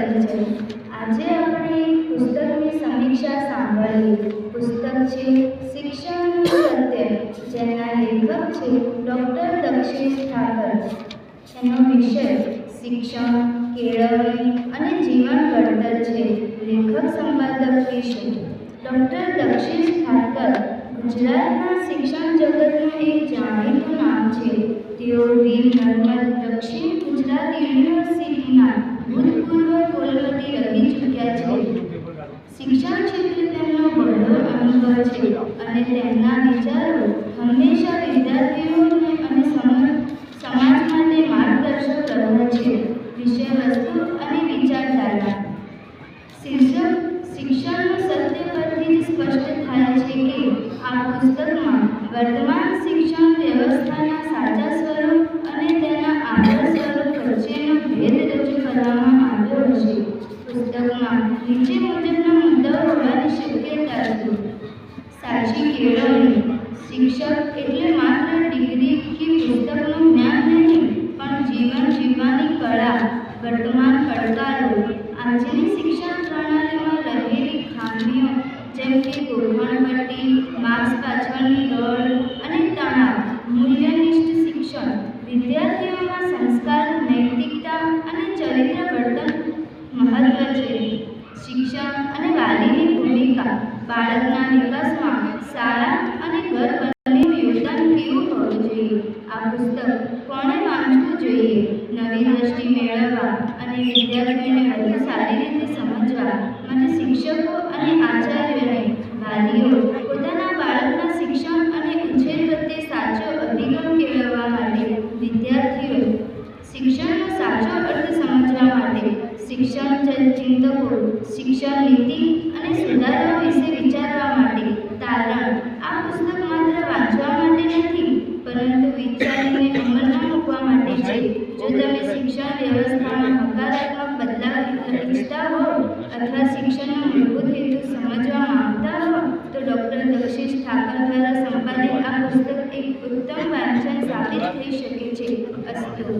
કરી છે। આજે આપણે એક પુસ્તકની સમીક્ષા સાંભળી। પુસ્તક છે શિક્ષણનું સત્ય, જેના લેખક છે ડૉક્ટર દક્ષેશ ઠાકર। એનો વિષય શિક્ષણ, કેળવણી અને જીવન ઘડતર છે। લેખક સંપાદક વિશે ડૉક્ટર દક્ષેશ ઠાકર ગુજરાતના શિક્ષણ જગતનું એક જાણીતું નામ છે। તેઓ વીર નર્મદ દક્ષિણ ગુજરાત યુનિવર્સિટીના ભૂતપૂર્વ કુલપતિ રહી ચૂક્યા છે। શિક્ષણ ક્ષેત્રે તેમનો બહોળો અનુભવ છે અને તેમના વિચારો હંમેશા વિદ્યાર્થીઓને અને સમાજ માટે માર્ગદર્શક રહ્યા છે। વિષયવસ્તુ અને વિચારધારા। શીર્ષક શિક્ષણનું સત્ય પરથી સ્પષ્ટ થાય છે કે આ પુસ્તકમાં વર્તમાન શિક્ષણ વ્યવસ્થાના સાચા સ્વરૂપ અને તેના આગળ સ્વરૂપ વચ્ચેનો ભેદ રજૂ કરવામાં આવ્યો છે। પુસ્તકમાં નીચે મુજબના મુદ્દાઓ હોવાની શક્યતા છે। સાચી કેળવણી। શિક્ષક એટલે માત્ર ડિગ્રી કે પુસ્તકનું જ્ઞાન નહીં, પણ જીવન જીવવાની કળા। વર્તમાન પડકારો। આજની શિક્ષણ પ્રણાલીમાં રહેલી ખામીઓ, જેમ કે ગોખણપટ્ટી, માર્ક્સ પાછળની દોડ અને તણાવ। મૂલ્યનિષ્ઠ શિક્ષણ। વિદ્યાર્થીઓમાં સંસ્કાર, નૈતિકતા અને ચરિત્ર ઘડતર મહત્વ છે। શિક્ષણ અને વાલીની ભૂમિકા। બાળકના વિકાસમાં શાળા અને ઘર બંનેનું યોગદાન કેવું હોવું જોઈએ? આ પુસ્તક કોણે વાંચવું જોઈએ? નવી દ્રષ્ટિ મેળવવા અને વિદ્યાર્થીઓને વધુ સારી રીતે સમજવા માટે શિક્ષકો અને આચાર્યોને, વાલીઓ પોતાના બાળકના શિક્ષણ અને ઉછેર પ્રત્યે સાચો અભિગમ કેળવવા માટે, વિદ્યાર્થીઓ શિક્ષણનો સાચો અર્થ સમજવા માટે, શિક્ષણ ચિંતકો શિક્ષણ નીતિ અને સુધારાઓ વિશે વિચારવા માટે। તારણ: આ પુસ્તક માત્ર વાંચવા માટે નથી, પરંતુ વિચારીને અમલમાં મૂકવા માટે છે। જો તમે શિક્ષણ વ્યવસ્થામાં હકારાત્મક બદલાવ ઈચ્છતા હો અથવા શિક્ષણનો મૂળભૂત હેતુ સમજવા માંગતા હો, તો ડૉક્ટર દક્ષેશ ઠાકર દ્વારા સંપાદિત આ પુસ્તક એક ઉત્તમ વાંચન સાબિત થઈ શકે છે। અસ્તુ।